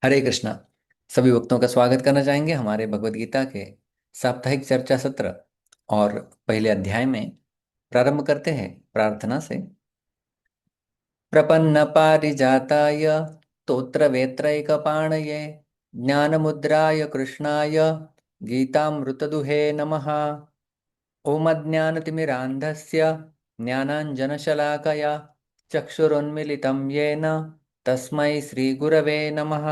हरे कृष्णा। सभी भक्तों का स्वागत करना चाहेंगे हमारे भगवत गीता के साप्ताहिक चर्चा सत्र। और पहले अध्याय में प्रारंभ करते हैं प्रार्थना से। प्रपन्न पारिजाताय तोत्र वेत्रैकपाणये ज्ञानमुद्राय कृष्णाय गीतामृतदुहे नमः। ओम अज्ञानतिमिरान्धस्य ज्ञानाञ्जनशलाकया चक्षुरुन्मिलितं येन तस्मै श्रीगुरवे नमः।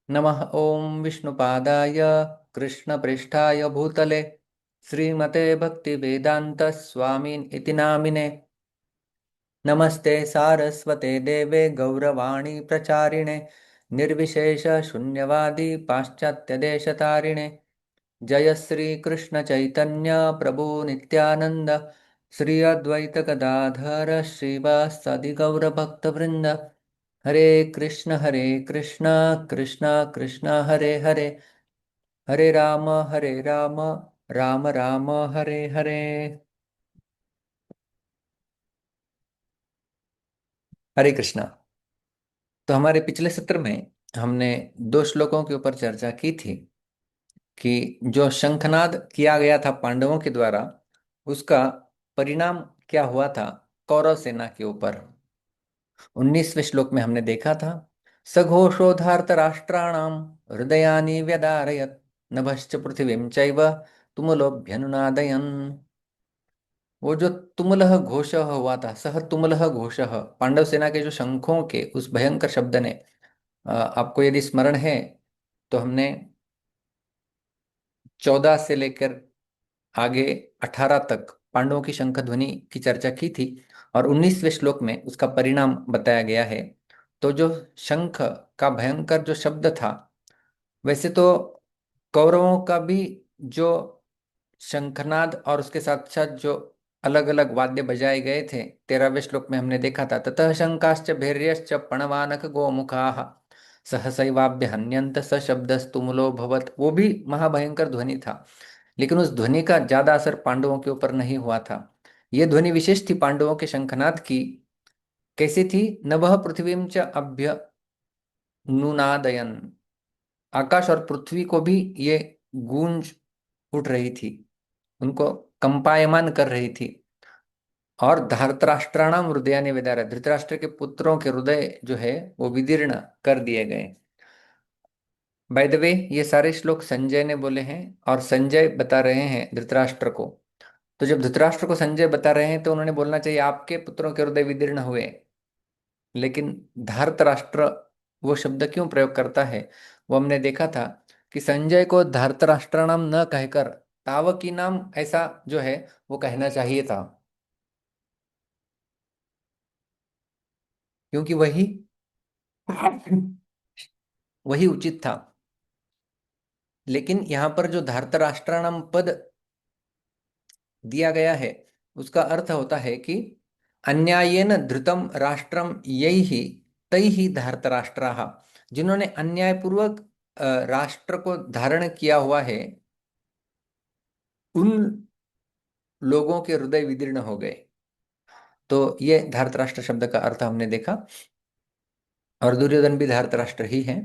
नमः ओं विष्णुपादाय कृष्णपृष्ठाय भूतले श्रीमते भक्तिवेदान्तस्वामिन् इति नामिने। नमस्ते सारस्वते देवे गौरवाणी प्रचारिणे निर्विशेष शून्यवादी पाश्चात्यदेशतारिणे। जय श्री कृष्ण चैतन्य प्रभु नित्यानंद श्री अद्वैत गदाधर श्रीवासदि गौर भक्त वृंद। हरे कृष्ण कृष्ण कृष्ण हरे हरे हरे राम राम राम हरे हरे। हरे कृष्णा। तो हमारे पिछले सत्र में हमने दो श्लोकों के ऊपर चर्चा की थी कि जो शंखनाद किया गया था पांडवों के द्वारा, उसका परिणाम क्या हुआ था कौरव सेना के ऊपर। 19वें श्लोक में हमने देखा था, सघोषोधार्त राष्ट्राणाम हृदयानि व्यदारयत नभश्च पृथिवीं चैव तुमुलोऽभ्यनुनादयन्। वो जो तुमुलह घोष हुआ था, सह तुमुलह घोष, पांडव सेना के जो शंखों के उस भयंकर शब्द ने, आपको यदि स्मरण है तो हमने 14 से लेकर आगे 18 तक पांडवों की शंख ध्वनि की चर्चा की थी। और 19वें श्लोक में उसका परिणाम बताया गया है। तो जो शंख का भयंकर जो शब्द था, वैसे तो कौरवों का भी जो शंखनाद और उसके साथ साथ जो अलग अलग वाद्य बजाए गए थे, 13वें श्लोक में हमने देखा था, ततः शंकाश्च भैर्यश्च पणवानक गोमुखाः सहसैवाभ्य हन्यंत स शब्दस्तुमुलो भवत। वो भी महाभयंकर ध्वनि था, लेकिन उस ध्वनि का ज्यादा असर पांडवों के ऊपर नहीं हुआ था। यह ध्वनि विशेष थी पांडवों के शंखनाद की। कैसी थी? नभः पृथ्वीं च अभ्य नुनादयन। आकाश और पृथ्वी को भी ये गूंज उठ रही थी, उनको कंपायमान कर रही थी। और धार्तराष्ट्राणाम हृदयानि विदारय, धृतराष्ट्र के पुत्रों के हृदय जो है वो विदीर्ण कर दिए गए। बाय द वे, ये सारे श्लोक संजय ने बोले हैं और संजय बता रहे हैं धृतराष्ट्र को। तो जब धृतराष्ट्र को संजय बता रहे हैं तो उन्होंने बोलना चाहिए आपके पुत्रों के हृदय विदीर्ण हुए। लेकिन धार्तराष्ट्र वो शब्द क्यों प्रयोग करता है, वो हमने देखा था कि संजय को धार्तराष्ट्र नाम न कहकर तावकी नाम ऐसा जो है वो कहना चाहिए था, क्योंकि वही वही उचित था। लेकिन यहाँ पर जो धार्तराष्ट्राणाम पद दिया गया है, उसका अर्थ होता है कि अन्यायेन धृतम राष्ट्रम यैहि तैहि धार्तराष्ट्राः। जिन्होंने अन्यायपूर्वक राष्ट्र को धारण किया हुआ है, उन लोगों के हृदय विदीर्ण हो गए। तो ये धार्तराष्ट्र शब्द का अर्थ हमने देखा। और दुर्योधन भी धार्तराष्ट्र ही है।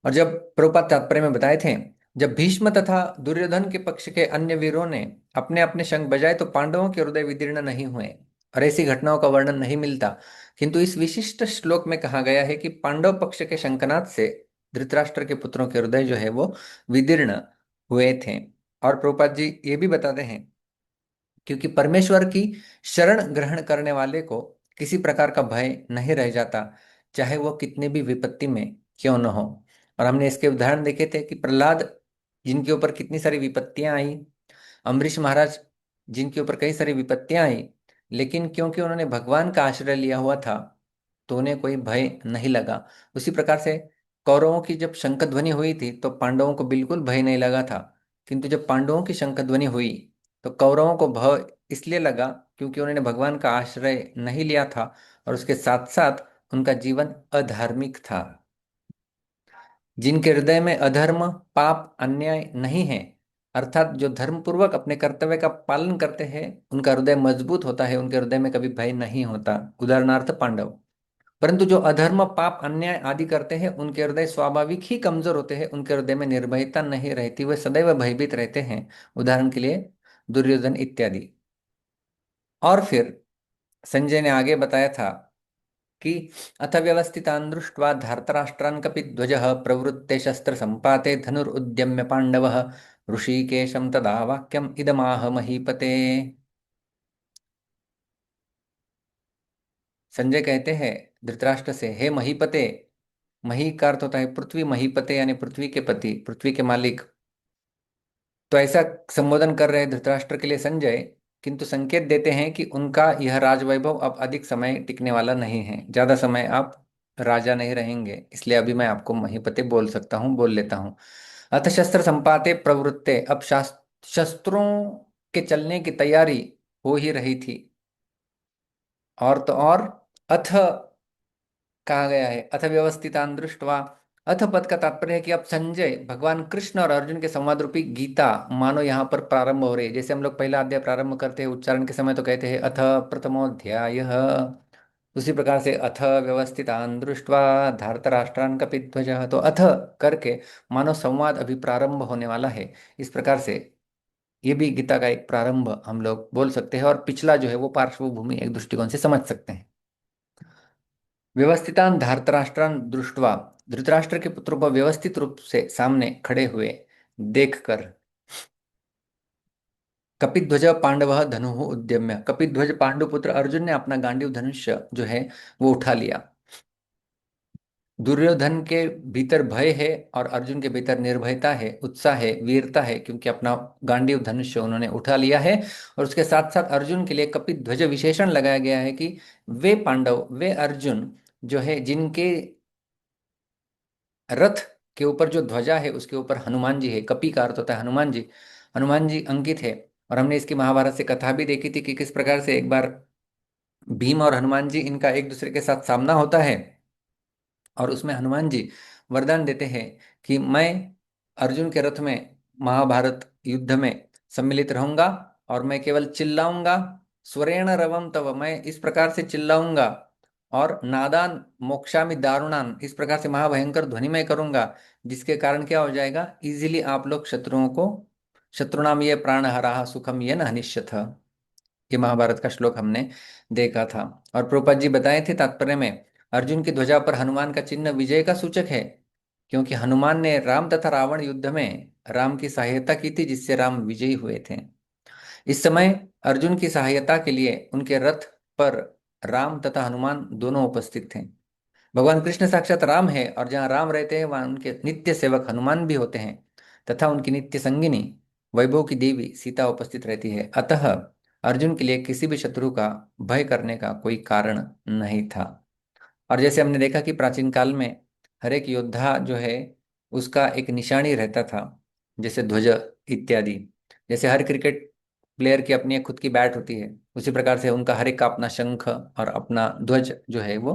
और जब प्रभुपाद तात्पर्य में बताए थे, जब भीष्म तथा दुर्योधन के पक्ष के अन्य वीरों ने अपने अपने शंख बजाए तो पांडवों के हृदय विदीर्ण नहीं हुए, और ऐसी घटनाओं का वर्णन नहीं मिलता। किंतु इस विशिष्ट श्लोक में कहा गया है कि पांडव पक्ष के शंखनाद से धृतराष्ट्र के पुत्रों के हृदय जो है वो विदीर्ण हुए थे। और प्रभुपाद जी ये भी बताते हैं, क्योंकि परमेश्वर की शरण ग्रहण करने वाले को किसी प्रकार का भय नहीं रह जाता, चाहे वो कितने भी विपत्ति में क्यों न हो। और हमने इसके उदाहरण देखे थे कि प्रहलाद, जिनके ऊपर कितनी सारी विपत्तियां आई, अम्बरीश महाराज, जिनके ऊपर कई सारी विपत्तियां आई, लेकिन क्योंकि उन्होंने भगवान का आश्रय लिया हुआ था तो उन्हें कोई भय नहीं लगा। उसी प्रकार से कौरवों की जब शंख ध्वनि हुई थी तो पांडवों को बिल्कुल भय नहीं लगा था। किंतु जब पांडवों की शंख ध्वनि हुई तो कौरवों को भय इसलिए लगा क्योंकि उन्होंने भगवान का आश्रय नहीं लिया था, और उसके साथ साथ उनका जीवन अधार्मिक था। जिनके हृदय में अधर्म, पाप, अन्याय नहीं है, अर्थात जो धर्म पूर्वक अपने कर्तव्य का पालन करते हैं, उनका हृदय मजबूत होता है, उनके हृदय में कभी भय नहीं होता। उदाहरणार्थ पांडव। परंतु जो अधर्म पाप अन्याय आदि करते हैं उनके हृदय स्वाभाविक ही कमजोर होते हैं, उनके हृदय में निर्भयता नहीं रहती, वे सदैव भयभीत रहते हैं। उदाहरण के लिए दुर्योधन इत्यादि। और फिर संजय ने आगे बताया था कि अथ व्यवस्थितान् दृष्ट्वा धार्तराष्ट्रान् कपिध्वजः प्रवृत्ते शस्त्र संपाते धनुरुद्यम्य पांडवः ऋषिकेशं तदा वाक्यम इदमाह महीपते। संजय कहते हैं धृतराष्ट्र से, हे महीपते, मही का अर्थ होता है पृथ्वी, महीपते यानी पृथ्वी के पति, पृथ्वी के मालिक। तो ऐसा संबोधन कर रहे हैं धृतराष्ट्र के लिए संजय, किंतु संकेत देते हैं कि उनका यह राजवैभव अब अधिक समय टिकने वाला नहीं है, ज्यादा समय आप राजा नहीं रहेंगे, इसलिए अभी मैं आपको महीपते बोल सकता हूँ, बोल लेता हूँ। अथ शस्त्र संपाते प्रवृत्ते, अब शस्त्रों के चलने की तैयारी हो ही रही थी। और तो और अथ कहा गया है, अथ व्यवस्थितान दृष्टवा। अथ पद का तात्पर्य है कि अब संजय भगवान कृष्ण और अर्जुन के संवाद रूपी गीता मानो यहाँ पर प्रारंभ हो रही है। जैसे हम लोग पहला अध्याय प्रारंभ करते हैं उच्चारण के समय तो कहते हैं अथ प्रथमोध्याय, उसी प्रकार से अथ व्यवस्थितान दृष्टवा धार्तराष्ट्रान कपिध्वजः, तो अथ करके मानो संवाद अभी प्रारंभ होने वाला है। इस प्रकार से ये भी गीता का एक प्रारंभ हम लोग बोल सकते हैं, और पिछला जो है वो पार्श्वभूमि एक दृष्टिकोण से समझ सकते हैं। व्यवस्थितान धार्तराष्ट्रान दृष्टवा, धृतराष्ट्र के पुत्रों को व्यवस्थित रूप से सामने खड़े हुए देखकर, कपिध्वज पांडव धनु उद्यम्य, कपिध्वज पांडुपुत्र अर्जुन ने अपना गांडीव धनुष जो है वो उठा लिया। दुर्योधन के भीतर भय है और अर्जुन के भीतर निर्भयता है, उत्साह है, वीरता है, क्योंकि अपना गांडीव धनुष उन्होंने उठा लिया है। और उसके साथ साथ अर्जुन के लिए कपिध्वज विशेषण लगाया गया है कि वे पांडव, वे अर्जुन जो है जिनके रथ के ऊपर जो ध्वजा है उसके ऊपर हनुमान जी है, कपि का अर्थ होता है हनुमान जी, हनुमान जी अंकित है। और हमने इसकी महाभारत से कथा भी देखी थी कि किस प्रकार से एक बार भीम और हनुमान जी इनका एक दूसरे के साथ सामना होता है, और उसमें हनुमान जी वरदान देते हैं कि मैं अर्जुन के रथ में महाभारत युद्ध में सम्मिलित रहूंगा, और मैं केवल चिल्लाऊंगा, स्वरेण रवम तव, मैं इस प्रकार से चिल्लाऊंगा, और नादान मोक्षामि दारुणान, इस प्रकार से महाभयंकर ध्वनि में करूंगा, जिसके कारण क्या हो जाएगा, इजीली आप लोग शत्रुओं को, शत्रुनाम ये प्राण हरा सुखम ये न हनिष्यथ, ये महाभारत का श्लोक हमने देखा था। और प्रभुपाद जी बताए थे तात्पर्य में, अर्जुन की ध्वजा पर हनुमान का चिन्ह विजय का सूचक है, क्योंकि हनुमान ने राम तथा रावण युद्ध में राम की सहायता की थी, जिससे राम विजयी हुए थे। इस समय अर्जुन की सहायता के लिए उनके रथ पर राम तथा हनुमान दोनों उपस्थित थे। भगवान कृष्ण साक्षात राम है, और जहाँ राम रहते हैं वहाँ उनके नित्य सेवक हनुमान भी होते हैं, तथा उनकी नित्य संगिनी वैभव की देवी सीता उपस्थित रहती है। अतः अर्जुन के लिए किसी भी शत्रु का भय करने का कोई कारण नहीं था। और जैसे हमने देखा कि प्राचीन काल में हर एक योद्धा जो है उसका एक निशानी रहता था, जैसे ध्वज इत्यादि। जैसे हर क्रिकेट प्लेयर की अपनी एक खुद की बैट होती है, उसी प्रकार से उनका हर एक का अपना शंख और अपना ध्वज जो है वो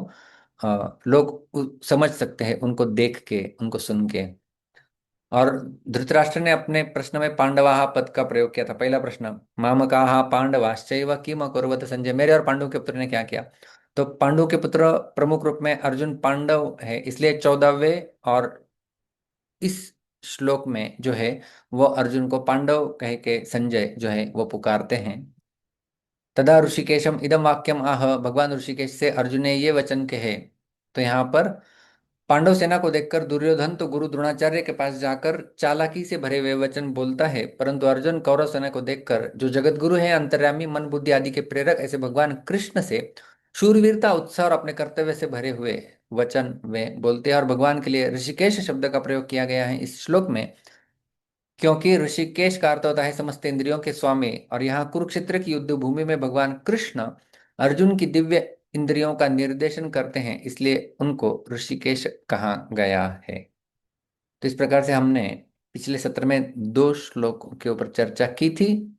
लोग समझ सकते हैं उनको देख के, उनको सुन के। और धृतराष्ट्र ने अपने प्रश्न में पांडवाः पद का प्रयोग किया था। पहला प्रश्न, मामकाः पांडवाश्चैव किम अकुर्वत संजय, मेरे और पांडु के पुत्र ने क्या किया। तो पांडु के पुत्र प्रमुख रूप में अर्जुन पांडव है, इसलिए 14वें और इस श्लोक में जो है वो अर्जुन को पांडव कह के संजय जो है वो पुकारते हैं। तदा ऋषिकेशम इदम वाक्यम आह, भगवान ऋषिकेश से अर्जुन ने ये वचन कहे। तो यहाँ पर पांडव सेना को देखकर दुर्योधन तो गुरु द्रोणाचार्य के पास जाकर चालाकी से भरे हुए वचन बोलता है, परंतु अर्जुन कौरव सेना को देखकर, जो जगत गुरु है, अंतर्यामी, मन बुद्धि आदि के प्रेरक, ऐसे भगवान कृष्ण से शूरवीरता, उत्साह और अपने कर्तव्य से भरे हुए वचन वे बोलते हैं। और भगवान के लिए ऋषिकेश शब्द का प्रयोग किया गया है इस श्लोक में, क्योंकि ऋषिकेश का अर्थ होता है समस्त इंद्रियों के स्वामी, और यहाँ कुरुक्षेत्र की युद्ध भूमि में भगवान कृष्ण अर्जुन की दिव्य इंद्रियों का निर्देशन करते हैं, इसलिए उनको ऋषिकेश कहा गया है। तो इस प्रकार से हमने पिछले सत्र में दो श्लोकों के ऊपर चर्चा की थी,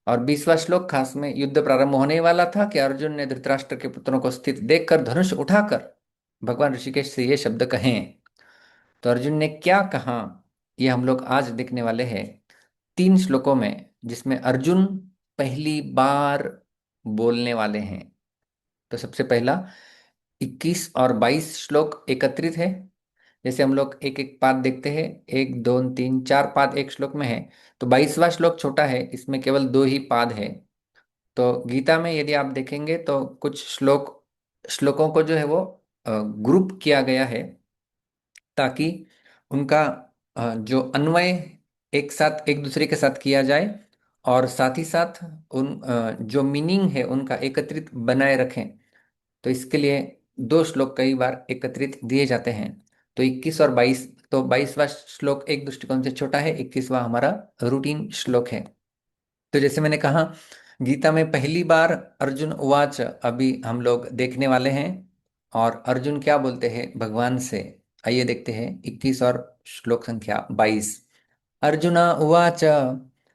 और 20वां श्लोक खास में युद्ध प्रारंभ होने वाला था कि अर्जुन ने धृतराष्ट्र के पुत्रों को स्थित देखकर धनुष उठाकर भगवान ऋषिकेश से ये शब्द कहें। तो अर्जुन ने क्या कहा, ये हम लोग आज देखने वाले हैं 3 श्लोकों में, जिसमें अर्जुन पहली बार बोलने वाले हैं। तो सबसे पहला, 21 और 22 श्लोक एकत्रित है। जैसे हम लोग एक एक पाद देखते हैं, एक दो तीन चार पाद एक श्लोक में है, तो 22वां श्लोक छोटा है, इसमें केवल दो ही पाद है। तो गीता में यदि आप देखेंगे तो कुछ श्लोकों को जो है वो ग्रुप किया गया है, ताकि उनका जो अन्वय एक साथ एक दूसरे के साथ किया जाए, और साथ ही साथ उन जो मीनिंग है उनका एकत्रित बनाए रखें। तो इसके लिए दो श्लोक कई बार एकत्रित दिए जाते हैं। तो 21 और 22, तो 22वां श्लोक एक दृष्टिकोण से छोटा है, 21वां हमारा रूटीन श्लोक है। तो जैसे मैंने कहा, गीता में पहली बार अर्जुन उवाच अभी हम लोग देखने वाले हैं। और अर्जुन क्या बोलते हैं भगवान से, आइए देखते हैं 21 और श्लोक संख्या 22। अर्जुन उवाच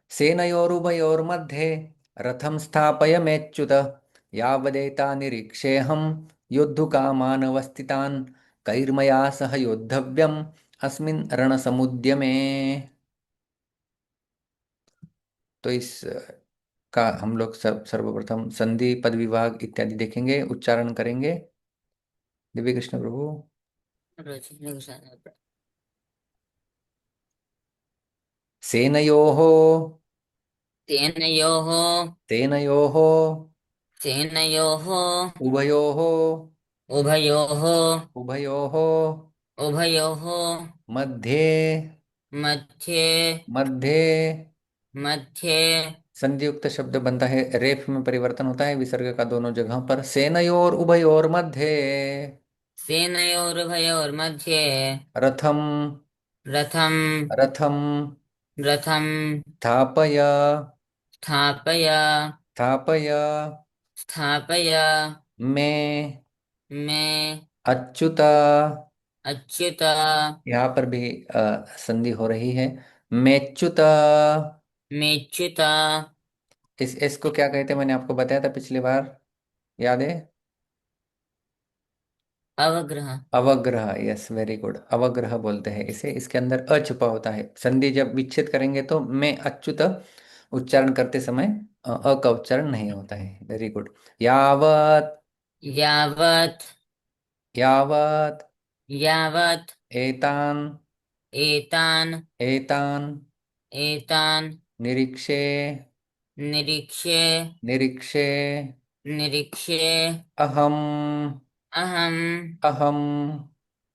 सेनयोरुभयोर्मध्ये रथं स्थापयमेच्युत यावदेता निरीक्षेऽहं योद्धुकामानवस्थितान् कैर्मया सह योद्धव्यम् अस्मिन् रणसमुद्यमे। तो इस का हम लोग सर्वप्रथम संधि पद विभाग इत्यादि देखेंगे, उच्चारण करेंगे। दिव्य कृष्ण प्रभु। सेनयोः तेनयोः तेनयोः सेनयोः उभयोः उभयोः उभयोः उभयोः मध्ये मध्ये मध्ये मध्ये संधियुक्त शब्द बनता है, रेफ में परिवर्तन होता है विसर्ग का दोनों जगहों पर। सेनयोर उभयोर मध्ये सेनयोरुभयोर्मध्ये रथम रथं रथम रथं स्थापय स्थापय स्थापय स्थापय मैं मे अच्युत। अच्युत यहाँ पर भी संधि हो रही है, मेच्युत। मेच्युत इस एस को क्या कहते हैं, मैंने आपको बताया था पिछली बार, याद है? अवग्रह अवग्रह, यस वेरी गुड, अवग्रह बोलते हैं इसे। इसके अंदर अ छुपा होता है। संधि जब विच्छेद करेंगे तो मैं अच्युत उच्चारण करते समय अ का उच्चारण नहीं होता है। Very good. यावत यावत् यावत यावत् एतान एतान् एतान एतान् निरीक्षे निरीक्ष्ये निरीक्षे निरीक्ष्ये अहम अहम् अहम।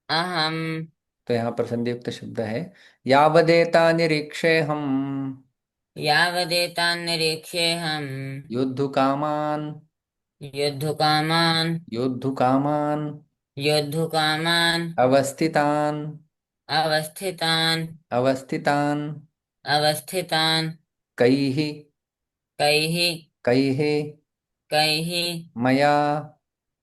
अहम् तो यहाँ पर संधियुक्त शब्द है, यावदेता निरीक्षे हम यावदेतान् निरीक्ष्येऽहम् योद्धुकामान् योद्धुकामान् योद्धुकामान् योद्धुकामान् अवस्थितान् अवस्थितान् अवस्थितान् अवस्थितान् कैः कैः कैः कैः मया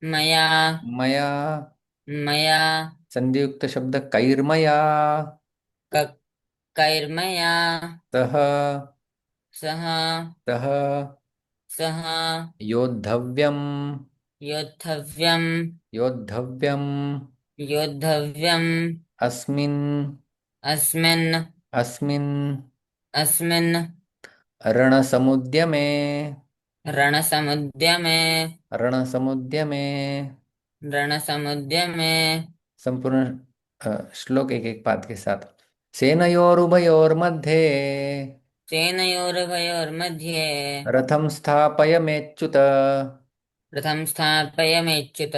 मया मया। मया संधियुक्त शब्द कैर्मया क- कैर्मया सह सह सह सह योद्धव्यम् योद्धव्यम् योद्धव्यम् योद्धव्यम् अस्मिन् अस्मिन् अस्मिन् अस्मिन् रणसमुद्यमे रणसमुद्यमे रणसमुद्यमे। रणसमुद्यमे संपूर्ण श्लोक एक एक पाद के साथ। सेनयोरुभयोर्मध्ये सेनयोरुभयोर्मध्ये रथं स्थापयमेच्युत रथं स्थापयमेच्युत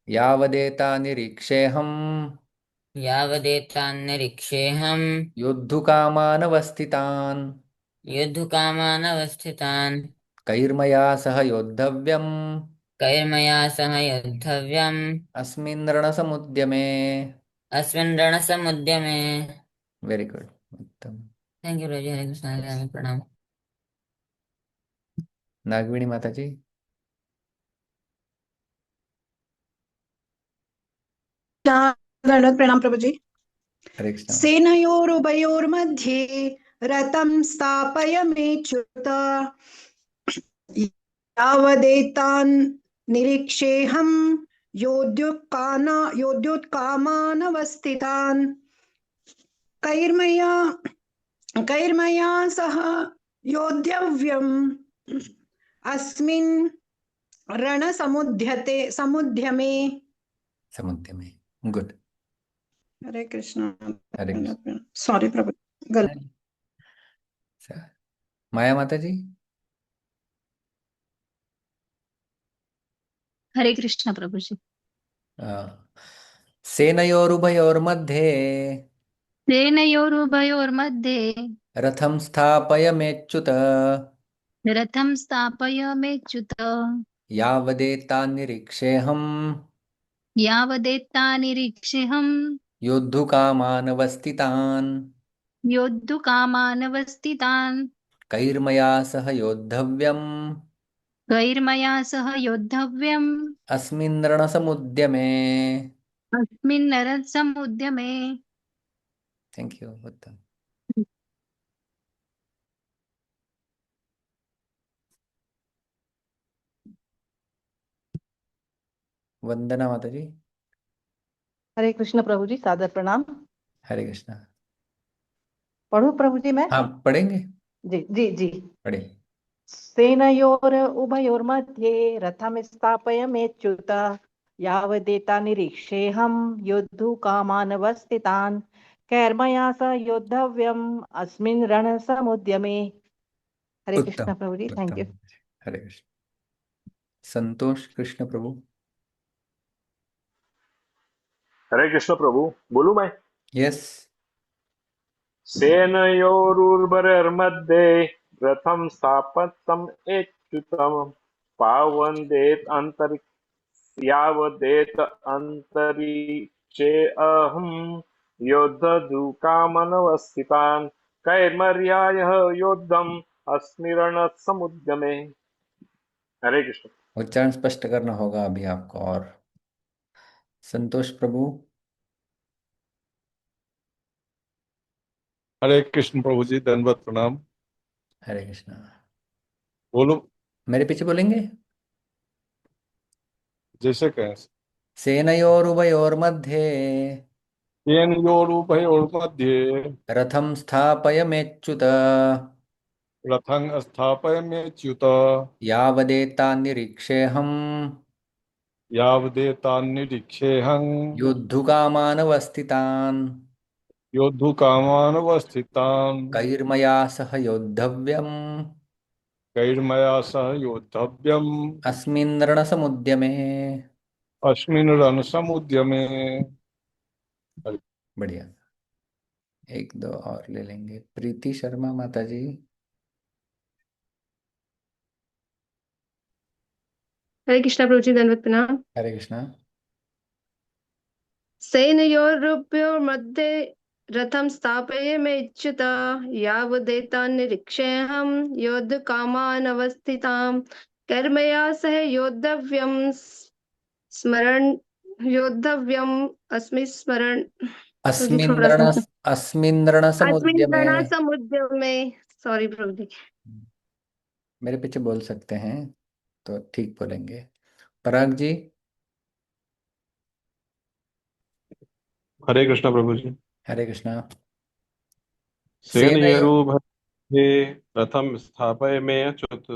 यावदेता निरीक्षेऽहम् यावदेतान्निरीक्ष्येऽहम् योद्धुकामानवस्थितान् योद्धुकामानवस्थितान् कैर्मया सह योद्धव्यम् कैर्मया सह योद्धव्यम् अस्मिन् रणसमुद्यमे। अस्मिन् रणसमुद्यमे। वेरी गुड, उत्तम। थैंक यू रोजी, हरे कृष्ण, हरे राम, प्रणाम। नागवेणी माता जी। दंडवत प्रणाम प्रभु जी। हरे कृष्ण। सेनयोरुभयोर्मध्ये रथं स्थापयमेच्युत यावदेतान् निरीक्षेऽहं योद्धुकामानवस्थितान् कैर्मया कैर्मया सह योद्धव्यम् अस्मिन् रणसमुद्यते समुद्यमे। समुद्र में। गुड। हरे कृष्णा। हरे कृष्ण। सॉरी प्रभु, गलत। माया माता जी। हरे कृष्ण प्रभु जी। सेनयोरुभयोर्मध्ये सेनयोरुभयोर्मध्ये रथं स्थापयमेच्युत रथं स्थापयमेच्युत यावदेतान्निरीक्षेऽहम् यावदेतान्निरीक्षेऽहं योद्धुकामानवस्थितान् योद्धुकामानवस्थितान् कैर्मया सह योद्धव्यम् कैर्मया सह योद्धव्यम् अस्मिन् रणसमुद्यमे। अस्मिन् नरसमुद्यमे। थैंक यू उत्तम। वंदना माता जी। हरे कृष्ण प्रभु जी, सादर प्रणाम। हरे कृष्णा। पढ़ू प्रभु जी मैं? हाँ पढ़ेंगे। जी जी जी। पढ़े। सेनयोर उभयोर्मध्ये रथम स्थापयमेच्युत यावदेता निरीक्षेऽहं योद्धुकामानवस्थितान् कैर्मया स योद्धव्यम् अस्मिन् रणसमुद्यमे। हरे उत्तम कृष्ण प्रभु जी, थैंक उत्तम। यू। हरे कृष्ण। संतोष कृष्ण प्रभु। हरे कृष्ण प्रभु। बोलू मैं? यस। सेनयोरुर्वरर्मध्ये रथं स्थापतम् एच्युतम् पावन्देत यावदेत अन्तरिक्षे अहम् योद्धदुकामनवस्थितान् कैर्मर्यायः योद्धम् अस्मि रणसमुद्यमे। हरे कृष्ण। उच्चारण स्पष्ट करना होगा अभी आपको। और संतोष प्रभु। हरे कृष्ण प्रभु जी, दंडवत प्रणाम। हरे कृष्णा। बोलो। मेरे पीछे बोलेंगे। जैसे कहें। सेनयोरुभयोर्मध्ये सेनयोरुभयोर्मध्ये रथं स्थापयमेच्युत रथं स्थापयमेच्युत यावदेतान्निरीक्षेऽहम् यावदेतान्निरीक्षेऽहं योद्धुकामानवस्थितान् योद्धुकामानवस्थितान् कैर्मया सह योद्धव्यम् कैर्मया सह योद्धव्यम् अस्मिन् रणसमुद्यमे। अस्मिन् रणसमुद्यमे। बढ़िया। एक दो और ले लेंगे। प्रीति शर्मा माता जी। हरे कृष्णा प्रभु जी, दंडवत प्रणाम। हरे कृष्णा। सेनयोरुभयोर्मध्ये रथं स्थापयमेच्युत यावदेतान्निरीक्षेऽहं योद्धकामानवस्थितां कर्मया सह योद्धव्यं स्मरण योद्धव्यम् अस्मि स्मरण। प्रभु जी अस्मिन् थोड़ा सा अस्मिन् अस्मिन् रणसमुद्यमे। रणसमुद्यमे। सॉरी प्रभु जी। मेरे पीछे बोल सकते हैं तो ठीक बोलेंगे। पराग जी। हरे कृष्ण प्रभु जी। हरे कृष्णा। सेनयो सेनयोरुभये रथं स्थापयमेच्युत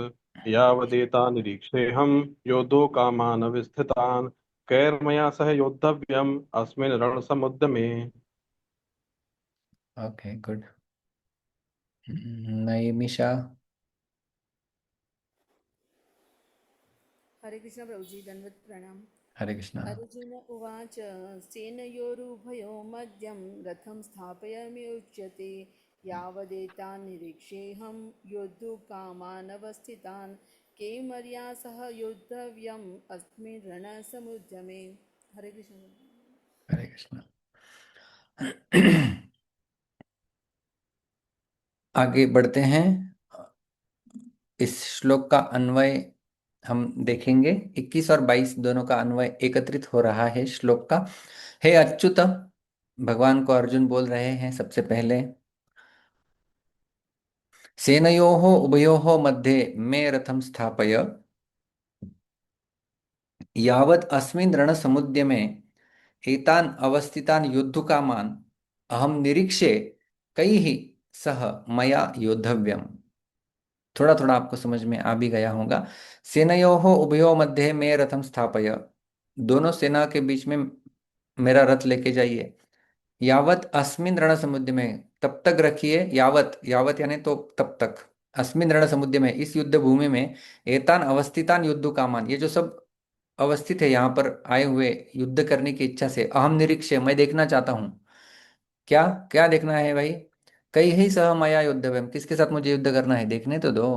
यावदेता निरीक्षेऽहं योद्धुकामानवस्थितान् कैर्मया सह योद्धव्यम् अस्मिन् रणसमुद्यमे। Okay good. नैमिषा। हरे कृष्ण प्रभुजी, दंडवत प्रणाम। हरे कृष्णा। अर्जुन उवाच सेनयोरुभयो मध्यं रथं स्थापयाम्युच्यते यावदेतान्निरीक्षेऽहं योद्धुकामानवस्थितान् केमर्या सह योद्धव्यम् अस्मिन् रणसमुद्यमे। हरे कृष्ण। हरे कृष्णा। आगे बढ़ते हैं। इस श्लोक का अन्वय हम देखेंगे। 21 और 22 दोनों का अन्वय एकत्रित हो रहा है श्लोक का। हे अच्युत, भगवान को अर्जुन बोल रहे हैं सबसे पहले। सेनयोः उभयोः मध्ये मे रथं स्थापय यावत् अस्मिन् रणसमुद्यमे एतान् अवस्थितान् योद्धुकामान् अहं निरीक्षे कैः सह मया योद्धव्यम्। थोड़ा थोड़ा आपको समझ में आ भी गया होगा। सेनयोः उभयोः मध्ये मे रथं स्थापय, दोनों सेना के बीच में मेरा रथ लेके जाइए। यावत अस्मिन रण समुद्र में, तब तक रखिए, यावत, यावत यानी तो तब तक, अस्मिन रण समुद्र में, इस युद्ध भूमि में, एतान अवस्थितान युद्ध कामान, ये जो सब अवस्थित है यहाँ पर आए हुए युद्ध करने की इच्छा से, अहम निरीक्ष्य, मैं देखना चाहता हूँ। क्या क्या देखना है भाई? कई ही सह मया युद्धव्यम, किसके साथ मुझे युद्ध करना है, देखने तो दो।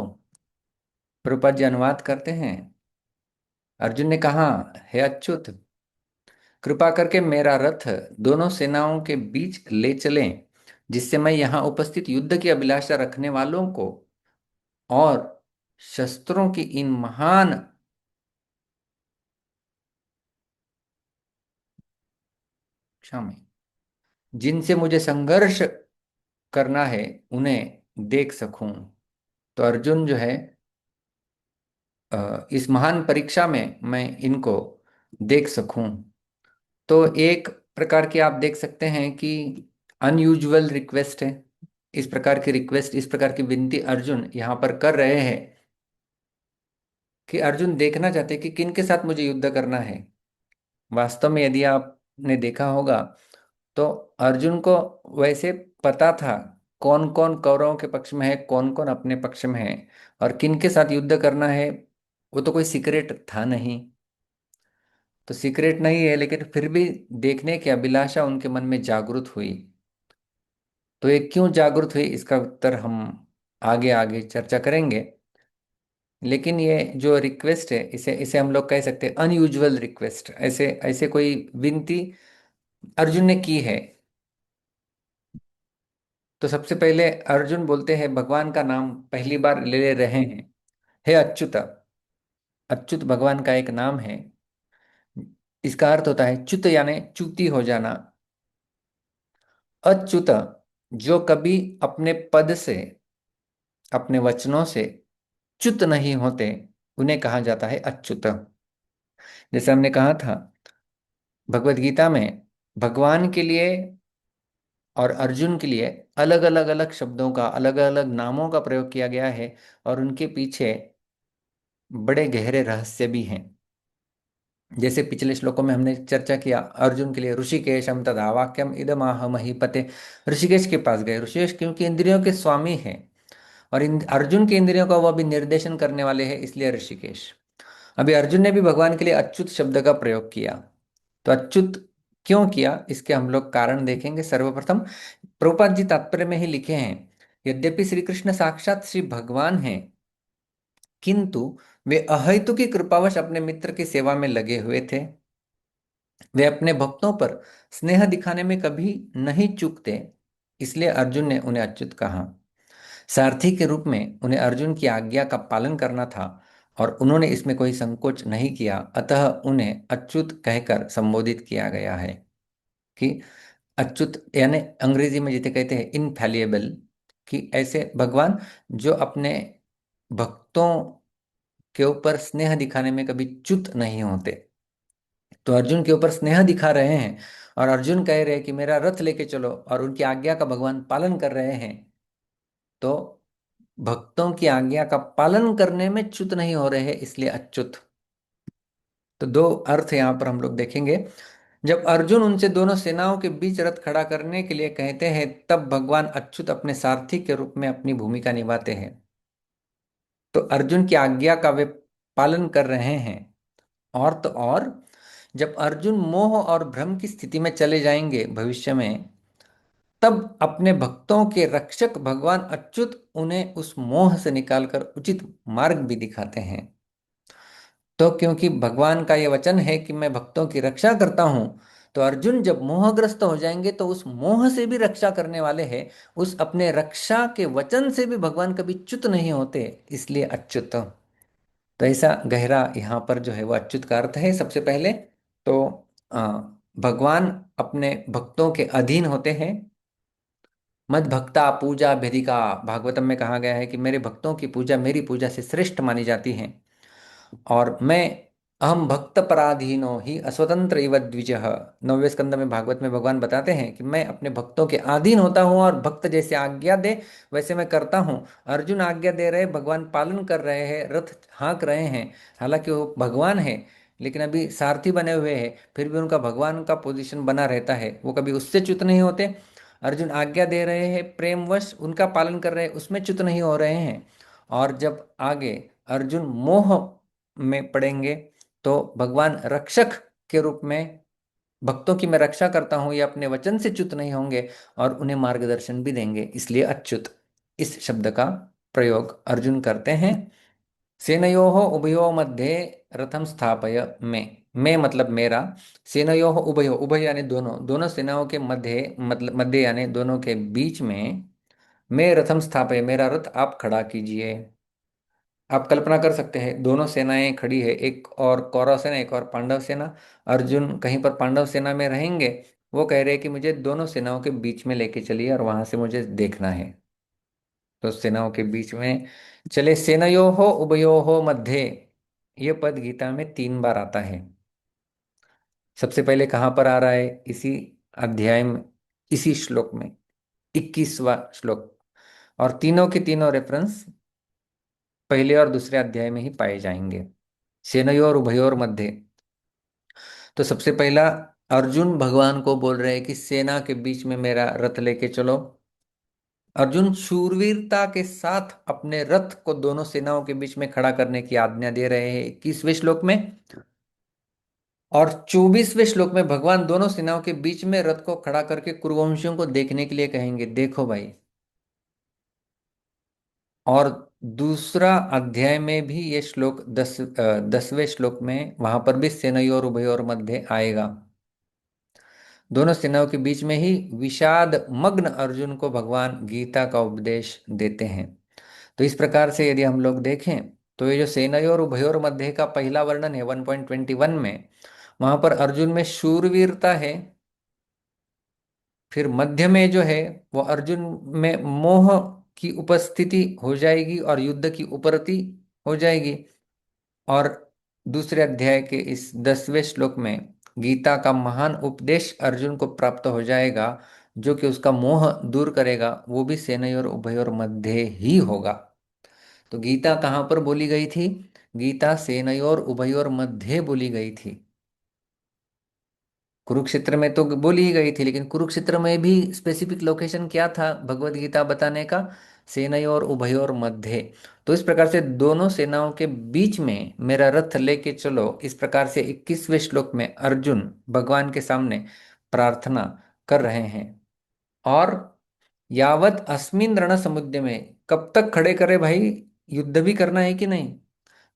प्रभुपाद जी अनुवाद करते हैं। अर्जुन ने कहा, हे अच्युत, कृपा करके मेरा रथ दोनों सेनाओं के बीच ले चलें, जिससे मैं यहाँ उपस्थित युद्ध की अभिलाषा रखने वालों को और शस्त्रों की इन महान क्षमा जिनसे मुझे संघर्ष करना है उन्हें देख सकूं। तो अर्जुन जो है, इस महान परीक्षा में मैं इनको देख सकूं। तो एक प्रकार की आप देख सकते हैं कि अनयूजुअल रिक्वेस्ट है। इस प्रकार की रिक्वेस्ट, इस प्रकार की विनती अर्जुन यहाँ पर कर रहे हैं कि अर्जुन देखना चाहते हैं कि किन के साथ मुझे युद्ध करना है। वास्तव में यदि आपने देखा होगा तो अर्जुन को वैसे पता था कौन कौन कौरवों के पक्ष में है, कौन कौन अपने पक्ष में है, और किन के साथ युद्ध करना है। वो तो कोई सीक्रेट था नहीं, तो सीक्रेट नहीं है, लेकिन फिर भी देखने की अभिलाषा उनके मन में जागृत हुई। तो ये क्यों जागृत हुई, इसका उत्तर हम आगे आगे चर्चा करेंगे। लेकिन ये जो रिक्वेस्ट है, इसे इसे हम लोग कह सकते हैं अनयूजुअल रिक्वेस्ट। ऐसे ऐसे कोई विनती अर्जुन ने की है। तो सबसे पहले अर्जुन बोलते हैं, भगवान का नाम पहली बार ले रहे हैं, हे अच्युत। अच्युत भगवान का एक नाम है। इसका अर्थ होता है च्युत, यानी च्युति हो जाना। अच्युत, जो कभी अपने पद से, अपने वचनों से च्युत नहीं होते, उन्हें कहा जाता है अच्युत। जैसे हमने कहा था भगवत गीता में, भगवान के लिए और अर्जुन के लिए अलग अलग अलग शब्दों का, अलग अलग नामों का प्रयोग किया गया है, और उनके पीछे बड़े गहरे रहस्य भी हैं। जैसे पिछले श्लोकों में हमने चर्चा किया, अर्जुन के लिए ऋषिकेशम तदा वाक्यम इदमाह महीपते, ऋषिकेश के पास गए। ऋषिकेश क्योंकि इंद्रियों के स्वामी हैं, और अर्जुन के इंद्रियों का वह भी निर्देशन करने वाले हैं, इसलिए ऋषिकेश। अभी अर्जुन ने भी भगवान के लिए अच्युत शब्द का प्रयोग किया। तो अच्युत क्यों किया, इसके हम लोग कारण देखेंगे। सर्वप्रथम प्रभुपाद जी तात्पर्य में ही लिखे हैं, यद्यपि श्री कृष्ण साक्षात श्री भगवान हैं, किंतु वे अहेतु की कृपावश अपने मित्र की सेवा में लगे हुए थे। वे अपने भक्तों पर स्नेह दिखाने में कभी नहीं चूकते, इसलिए अर्जुन ने उन्हें अच्युत कहा। सारथी के रूप में उन्हें अर्जुन की आज्ञा का पालन करना था, और उन्होंने इसमें कोई संकोच नहीं किया, अतः उन्हें अच्युत कहकर संबोधित किया गया है। कि अच्युत यानी अंग्रेजी में जिसे कहते हैं इनफैलिएबल, कि ऐसे भगवान जो अपने भक्तों के ऊपर स्नेह दिखाने में कभी च्युत नहीं होते। तो अर्जुन के ऊपर स्नेह दिखा रहे हैं, और अर्जुन कह रहे हैं कि मेरा रथ लेके चलो, और उनकी आज्ञा का भगवान पालन कर रहे हैं। तो भक्तों की आज्ञा का पालन करने में च्युत नहीं हो रहे हैं, इसलिए अच्युत। तो दो अर्थ यहां पर हम लोग देखेंगे। जब अर्जुन उनसे दोनों सेनाओं के बीच रथ खड़ा करने के लिए कहते हैं, तब भगवान अच्युत अपने सारथी के रूप में अपनी भूमिका निभाते हैं। तो अर्जुन की आज्ञा का वे पालन कर रहे हैं। और तो और, जब अर्जुन मोह और भ्रम की स्थिति में चले जाएंगे भविष्य में, तब अपने भक्तों के रक्षक भगवान अच्युत उन्हें उस मोह से निकालकर उचित मार्ग भी दिखाते हैं। तो क्योंकि भगवान का यह वचन है कि मैं भक्तों की रक्षा करता हूं, तो अर्जुन जब मोहग्रस्त हो जाएंगे तो उस मोह से भी रक्षा करने वाले हैं। उस अपने रक्षा के वचन से भी भगवान कभी च्युत नहीं होते, इसलिए अच्युत। तो ऐसा गहरा यहाँ पर जो है वो अच्युत का अर्थ है। सबसे पहले तो भगवान अपने भक्तों के अधीन होते हैं। मद भक्ता पूजा भेदिका, भागवतम में कहा गया है कि मेरे भक्तों की पूजा मेरी पूजा से श्रेष्ठ मानी जाती है। और मैं अहम भक्त पराधीनो ही अस्वतंत्र इव द्विजः, 9वें स्कंद में भागवत में भगवान बताते हैं कि मैं अपने भक्तों के अधीन होता हूँ, और भक्त जैसे आज्ञा दे वैसे मैं करता हूँ। अर्जुन आज्ञा दे रहे, भगवान पालन कर रहे हैं, रथ हाँक रहे हैं। हालांकि वो भगवान है, लेकिन अभी सारथी बने हुए हैं, फिर भी उनका भगवान का पोजीशन बना रहता है, वो कभी उससे च्युत नहीं होते। अर्जुन आज्ञा दे रहे हैं, प्रेमवश उनका पालन कर रहे हैं, उसमें च्युत नहीं हो रहे हैं। और जब आगे अर्जुन मोह में पड़ेंगे तो भगवान रक्षक के रूप में भक्तों की मैं रक्षा करता हूं, ये अपने वचन से च्युत नहीं होंगे और उन्हें मार्गदर्शन भी देंगे, इसलिए अच्युत इस शब्द का प्रयोग अर्जुन करते हैं। सेनयोः उभयोः मध्ये रथम स्थापय में मतलब मेरा, सेनयोः उभयोः, उभय यानी दोनों, दोनों सेनाओं के मध्य, मतलब मध्य यानी दोनों के बीच में, मैं रथम स्थापय, मेरा रथ आप खड़ा कीजिए। आप कल्पना कर सकते हैं, दोनों सेनाएं खड़ी है, एक और कौरव सेना, एक और पांडव सेना। अर्जुन कहीं पर पांडव सेना में रहेंगे, वो कह रहे हैं कि मुझे दोनों सेनाओं के बीच में लेके चलिए और वहां से मुझे देखना है। तो सेनाओं के बीच में चले, सेनयोः उभयोः मध्ये, ये पद गीता में 3 बार आता है। सबसे पहले कहाँ पर आ रहा है? इसी अध्याय में, इसी श्लोक में, 21वां श्लोक। और तीनों के तीनों रेफरेंस पहले और दूसरे अध्याय में ही पाए जाएंगे, सेनयोर उभयोर मध्य। तो सबसे पहला अर्जुन भगवान को बोल रहे हैं कि सेना के बीच में मेरा रथ लेके चलो। अर्जुन शूरवीरता के साथ अपने रथ को दोनों सेनाओं के बीच में खड़ा करने की आज्ञा दे रहे हैं 21वें श्लोक में। और 24वें श्लोक में भगवान दोनों सेनाओं के बीच में रथ को खड़ा करके कुरुवंशियों को देखने के लिए कहेंगे, देखो भाई। और दूसरा अध्याय में भी ये श्लोक 10वें श्लोक में, वहां पर भी सेनयोर उभयोर मध्य आएगा। दोनों सेनाओं के बीच में ही विषाद मग्न अर्जुन को भगवान गीता का उपदेश देते हैं। तो इस प्रकार से यदि हम लोग देखें तो ये जो सेनयोर उभयोर मध्य का पहला वर्णन है 1.21 में, वहां पर अर्जुन में शूरवीरता है। फिर मध्य में जो है वो अर्जुन में मोह की उपस्थिति हो जाएगी और युद्ध की उपरति हो जाएगी। और दूसरे अध्याय के इस 10वें श्लोक में गीता का महान उपदेश अर्जुन को प्राप्त हो जाएगा, जो कि उसका मोह दूर करेगा, वो भी सेनयोर उभयोर मध्य ही होगा। तो गीता कहाँ पर बोली गई थी? गीता सेनयोर उभयोर मध्य बोली गई थी। कुरुक्षेत्र में तो बोली ही गई थी, लेकिन कुरुक्षेत्र में भी स्पेसिफिक लोकेशन क्या था भगवत गीता बताने का? सेनयोर उभयोर मध्य। तो इस प्रकार से दोनों सेनाओं के बीच में मेरा रथ लेके चलो, इस प्रकार से 21वें श्लोक में अर्जुन भगवान के सामने प्रार्थना कर रहे हैं। और यावत अस्मिन रण समुद्र में, कब तक खड़े करे भाई? युद्ध भी करना है कि नहीं?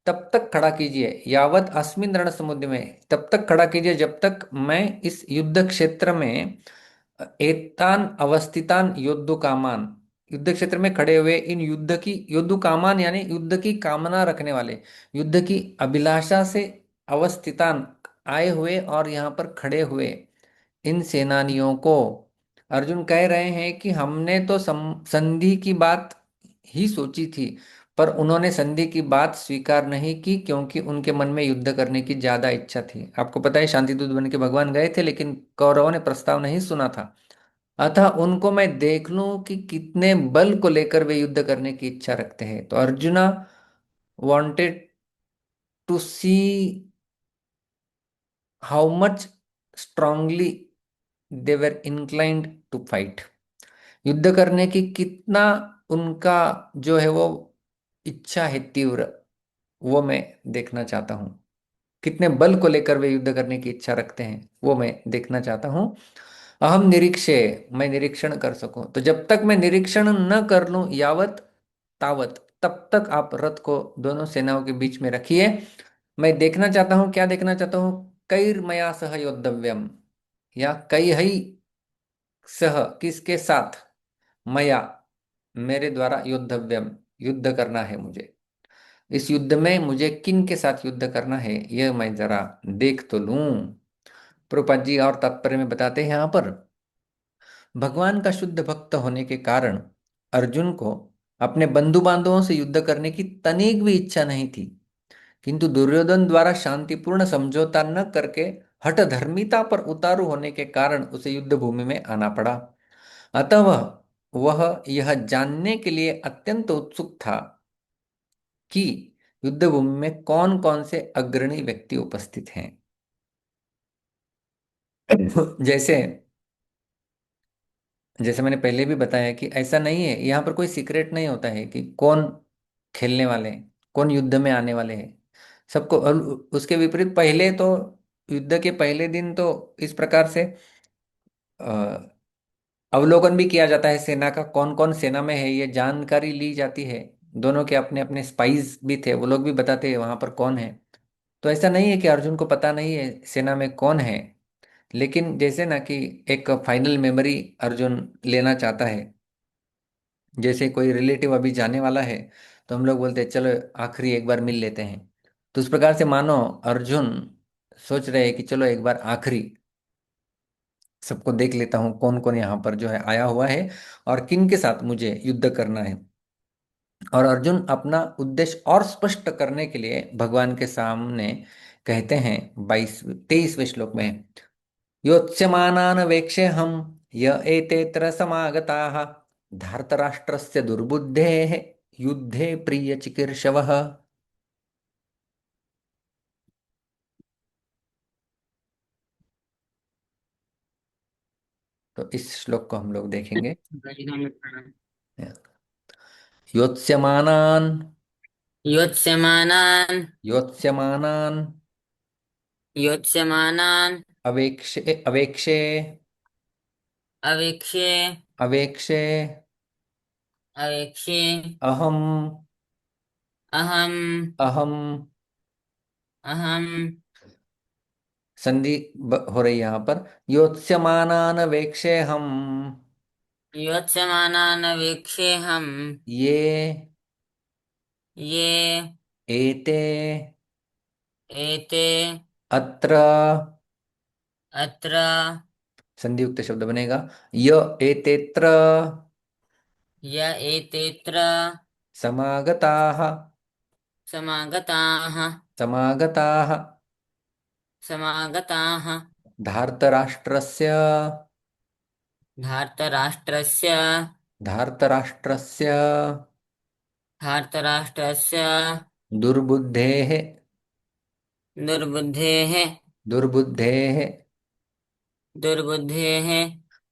तब तक खड़ा कीजिए, यावत अस्मिन रण समुद्र में, तब तक खड़ा कीजिए जब तक मैं इस युद्ध क्षेत्र में एतान अवस्थितान योद्धु कामान, युद्ध क्षेत्र में खड़े हुए इन युद्ध की, योद्धु कामान यानी युद्ध की कामना रखने वाले, युद्ध की अभिलाषा से अवस्थितान आए हुए और यहाँ पर खड़े हुए इन सेनानियों को, अर्जुन कह रहे हैं कि हमने तो संधि की बात ही सोची थी, पर उन्होंने संधि की बात स्वीकार नहीं की, क्योंकि उनके मन में युद्ध करने की ज्यादा इच्छा थी। आपको पता है शांति दूत बन के भगवान गए थे, लेकिन कौरवों ने प्रस्ताव नहीं सुना था। अतः उनको मैं देख लूं कि कितने बल को लेकर वे युद्ध करने की इच्छा रखते हैं। तो Arjuna wanted to see how much strongly they were inclined to fight, युद्ध करने की कितना उनका जो है वो इच्छा है तीव्र, वो मैं देखना चाहता हूं। कितने बल को लेकर वे युद्ध करने की इच्छा रखते हैं, वो मैं देखना चाहता हूं। अहम निरीक्षे, मैं निरीक्षण कर सकूं। तो जब तक मैं निरीक्षण न कर लूं, यावत तावत, तब तक आप रथ को दोनों सेनाओं के बीच में रखिए। मैं देखना चाहता हूं, क्या देखना चाहता हूं? कैर्मया सह योद्धव्यम, या कई हई सह, किसके साथ? मया, मेरे द्वारा योद्धव्यम, युद्ध करना है मुझे। इस युद्ध में मुझे किन के साथ युद्ध करना है, यह मैं जरा देख तो लूं। प्रभुपाद जी और तात्पर्य में बताते हैं यहाँ पर, भगवान का शुद्ध भक्त होने के कारण अर्जुन को अपने बंधु बांधवों से युद्ध करने की तनिक भी इच्छा नहीं थी, किंतु दुर्योधन द्वारा शांतिपूर्ण समझौता न करके हठ धर्मिता पर उतारू होने के कारण उसे युद्ध भूमि में आना पड़ा। अतः वह यह जानने के लिए अत्यंत उत्सुक था कि युद्ध भूमि में कौन कौन से अग्रणी व्यक्ति उपस्थित हैं? जैसे जैसे मैंने पहले भी बताया कि ऐसा नहीं है, यहाँ पर कोई सीक्रेट नहीं होता है कि कौन खेलने वाले हैं, कौन युद्ध में आने वाले हैं। सबको, और उसके विपरीत पहले तो, युद्ध के पहले दिन तो इस प्रकार से अ, अवलोकन भी किया जाता है सेना का, कौन कौन सेना में है ये जानकारी ली जाती है। दोनों के अपने अपने स्पाइस भी थे, वो लोग भी बताते हैं वहां पर कौन है। तो ऐसा नहीं है कि अर्जुन को पता नहीं है सेना में कौन है। लेकिन जैसे ना कि एक फाइनल मेमोरी अर्जुन लेना चाहता है, जैसे कोई रिलेटिव अभी जाने वाला है तो हम लोग बोलते हैं चलो आखिरी एक बार मिल लेते हैं। तो उस प्रकार से मानो अर्जुन सोच रहे हैं कि चलो एक बार आखिरी सबको देख लेता हूँ, कौन कौन यहाँ पर जो है आया हुआ है और किन के साथ मुझे युद्ध करना है। और अर्जुन अपना उद्देश्य और स्पष्ट करने के लिए भगवान के सामने कहते हैं 23वें श्लोक में, योत्स्यमानान् वेक्षेऽहं य एतेऽत्र समागताः धार्तराष्ट्रस्य दुर्बुद्धेः युद्धे प्रियचिकीर्षवः। तो इस श्लोक को हम लोग देखेंगे। योत्स्यमानान् योत्स्यमानान् योत्स्यमानान् योत्स्यमानान् अवेक्षे अवेक्षे अवेक्ष्ये अवेक्षे अवेक्ष्ये अहम अहम् अहम। अहम् संधि हो रही यहाँ पर, योत्स्यमानान् वेक्षे हम, योत्स्यमानान् अवेक्ष्येऽहम् ये ये एते एते अत्र, अत्र संधियुक्त शब्द बनेगा, य एतेत्र य एतेऽत्र समागताः समागताः समागताः समागताः धार्तराष्ट्रस्य धार्तराष्ट्रस्य धार्तराष्ट्रस्य धार्तराष्ट्रस्य दुर्बुद्धेः दुर्बुद्धेः दुर्बुद्धेः दुर्बुद्धेः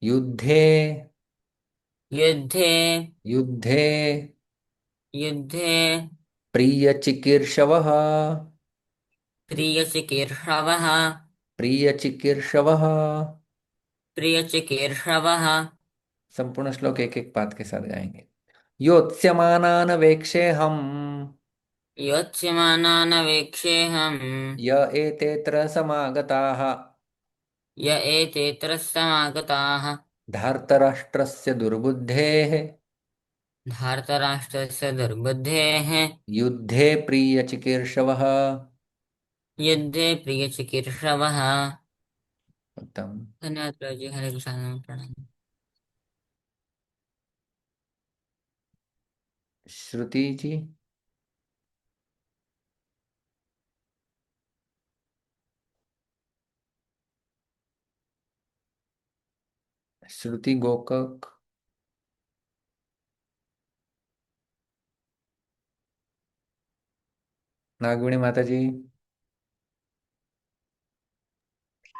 युद्धे युद्धे युद्धे युद्धे प्रियचिकीर्षवः प्रियचिकीर्षवः प्रियचिकीर्षवः। प्रियचिकीर्षवः। संपूर्ण श्लोक एक एक पाद के साथ गाएंगे। योत्स्यमानान् वेक्षेऽहम् योत्स्यमानान् वेक्षेऽहम् य एतेऽत्र समागताः य एतेऽत्र समागताः धार्तराष्ट्रस्य दुर्बुद्धेः धार्तराष्ट्रस्य दुर्बुद्धेः युद्धे प्रियचिकीर्षवः। युद्धे प्रियचिकीर्षवः। उत्तम। धन्यवाद प्रभु जी। हरे कृष्ण प्रणाम। श्रुति जी। श्रुति गोकक। नागवेणी माता जी।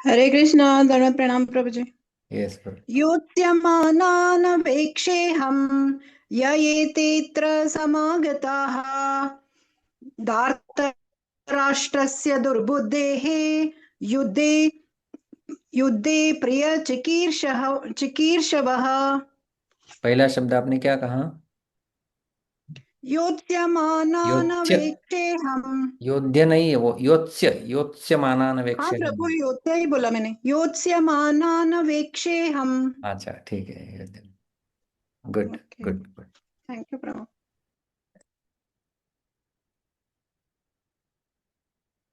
हरे कृष्णा, धन्यवाद, प्रणाम प्रभु जी। यस प्रभु। योत्स्यमानानवेक्षेऽहं य एतेऽत्र समागताः धार्तराष्ट्रस्य दुर्बुद्धेः युद्धे युद्धे चिकीर्षवः। पहला शब्द आपने क्या कहा? योत्स्य। योत्स्यमानानवेक्षेऽहं। योध्य नहीं है वो, योत्स्य, योत्स्यमानान् हाँ वेक्षेऽहम्। प्रभु, योत्स्य ही बोला मैंने, योत्स्यमानानवेक्षेऽहम्। अच्छा ठीक है, योध्य। Good okay, good good. Thank you प्रभु।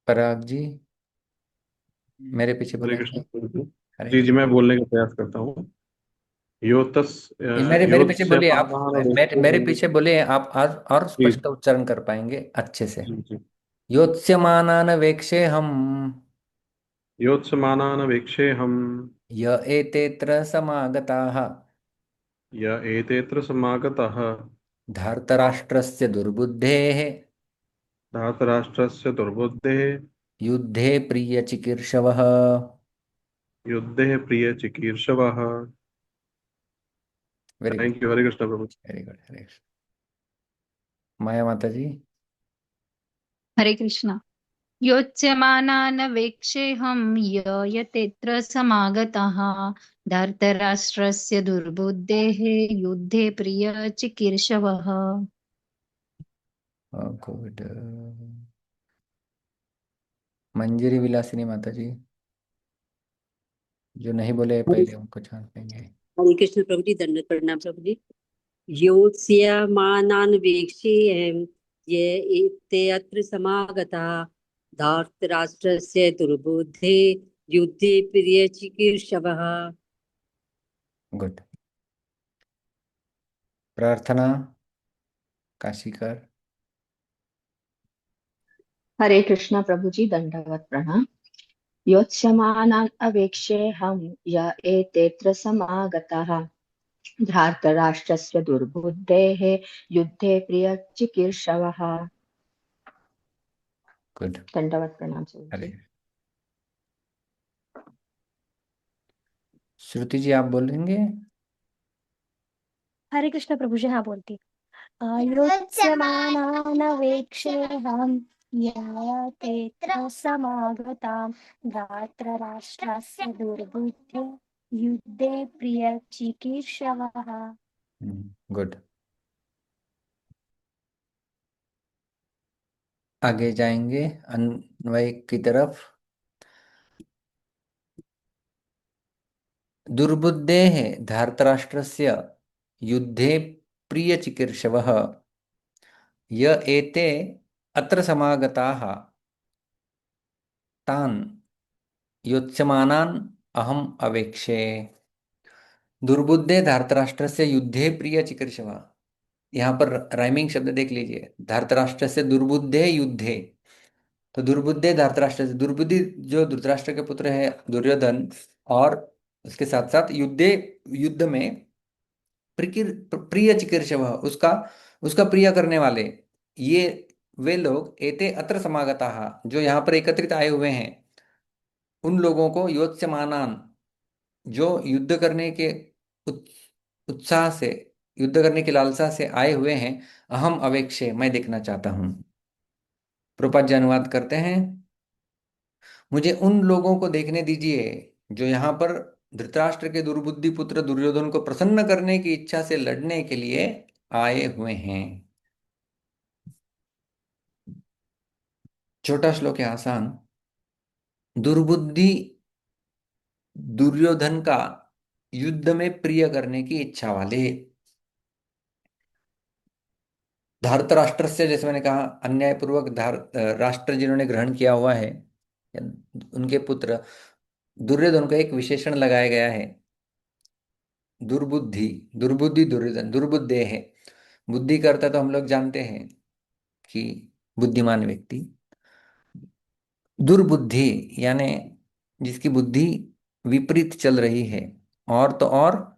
पराग जी मेरे पीछे हरे कृष्ण बोलेंगे। प्रभु जी। हरे जी कृष्ण। मैं बोलने का प्रयास करता हूँ। योतस ये मेरे पीछे बोलिए आप, मेरे योत्स्यमानान् पीछे बोलिए आप, और जी स्पष्ट उच्चारण कर पाएंगे अच्छे से। जी जी। योत्स्यमानान् वेक्षेऽहम् योत्स्यमानान् वेक्षेऽहम् य एतेऽत्र समागताः य एतेऽत्र समागताः धार्तराष्ट्रस्य दुर्बुद्धेः धातराष्ट्रस्य दुर्बुद्धेः युद्धे प्रियचिकीर्षवः। युद्धे प्रियचिकीर्षवः। Very good. Thank you. हरे कृष्ण प्रभु। Very good. हरे कृष्ण। माया माता जी। हरे कृष्ण। योत्स्यमानान् वेक्षेऽहं यतेऽत्र समागताः धार्तराष्ट्रस्य दुर्बुद्धेः युद्धे प्रियचिकीर्षवः। गुड। मंजरी विलासिनी माता जी, जो नहीं बोले पहले उनको छान लेंगे। हरे कृष्ण प्रभु जी, दंडवत प्रणाम प्रभु जी। योत्स्यमानान्वेक्षेऽहं ये एते अत्र समागता धार्तराष्ट्रस्य दुर्बुद्धे युद्धे प्रियचिकीर्षवः। गुड। प्रार्थना काशीकर। हरे कृष्ण प्रभु जी, दंडवत प्रणाम। योत्स्यमानान् अवेक्षेऽहं य एतेऽत्र समागताः धार्तराष्ट्रस्य दुर्बुद्धेः युद्धे प्रियचिकीर्षवः। गुड। दंडवत प्रणाम अरे जी। श्रुति जी, आप बोलेंगे? हरे कृष्ण प्रभु जी, हाँ बोलती। योत्स्यमानानवेक्षेऽहं यतेऽत्र समागतां धार्तराष्ट्रस्य दुर्बुद्धे युद्धे प्रियचिकीर्षवः। गुड। आगे जाएंगे अन्वय की तरफ। दुर्बुद्धेः धार्तराष्ट्रस्य युद्धे प्रियचिकीर्षवः य एते अत्र समागताः तान् योत्स्यमानान् अहम् अवेक्षे। दुर्बुद्धे धार्तराष्ट्रस्य युद्धे प्रियचिकीर्षवः। यहाँ पर राइमिंग शब्द देख लीजिए। धार्तराष्ट्रस्य दुर्बुद्धे युद्धे, तो दुर्बुद्धे धार्तराष्ट्र से, दुर्बुद्धि जो धृतराष्ट्र के पुत्र है दुर्योधन, और उसके साथ साथ युद्ध में प्रिय चिकीर्षव, उसका उसका प्रिय करने वाले, ये वे लोग एते अत्र समागता, जो यहाँ पर एकत्रित आए हुए हैं, उन लोगों को योत्स्यमानान, जो युद्ध करने के उत्साह से, युद्ध करने की लालसा से आए हुए हैं, अहम अवेक्षे, मैं देखना चाहता हूं। प्रभुपाद जी अनुवाद करते हैं, मुझे उन लोगों को देखने दीजिए जो यहाँ पर धृतराष्ट्र के दुर्बुद्धि पुत्र दुर्योधन को प्रसन्न करने की इच्छा से लड़ने के लिए आए हुए हैं। छोटा श्लोक है, आसान। दुर्बुद्धि दुर्योधन का युद्ध में प्रिय करने की इच्छा वाले, धार्तराष्ट्र से, जैसे मैंने कहा, अन्यायपूर्वक राष्ट्र जिन्होंने ग्रहण किया हुआ है, उनके पुत्र दुर्योधन को एक विशेषण लगाया गया है, दुर्बुद्धि। दुर्बुद्धि दुर्योधन, दुर्बुद्धे है। बुद्धि करता तो हम लोग जानते हैं कि बुद्धिमान व्यक्ति। दुर्बुद्धि यानी जिसकी बुद्धि विपरीत चल रही है। और तो और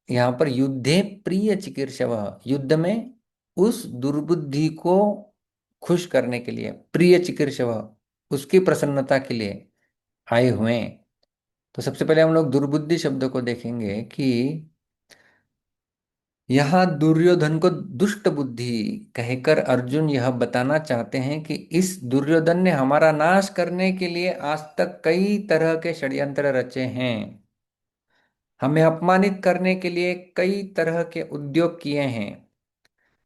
यहाँ पर युद्धे प्रिय चिकीर्षव, युद्ध में उस दुर्बुद्धि को खुश करने के लिए, प्रिय चिकीर्षव, उसकी प्रसन्नता के लिए आए हुए हैं। तो सबसे पहले हम लोग दुर्बुद्धि शब्द को देखेंगे कि यहाँ दुर्योधन को दुष्ट बुद्धि कहकर अर्जुन यह बताना चाहते हैं कि इस दुर्योधन ने हमारा नाश करने के लिए आज तक कई तरह के षड्यंत्र रचे हैं, हमें अपमानित करने के लिए कई तरह के उद्योग किए हैं।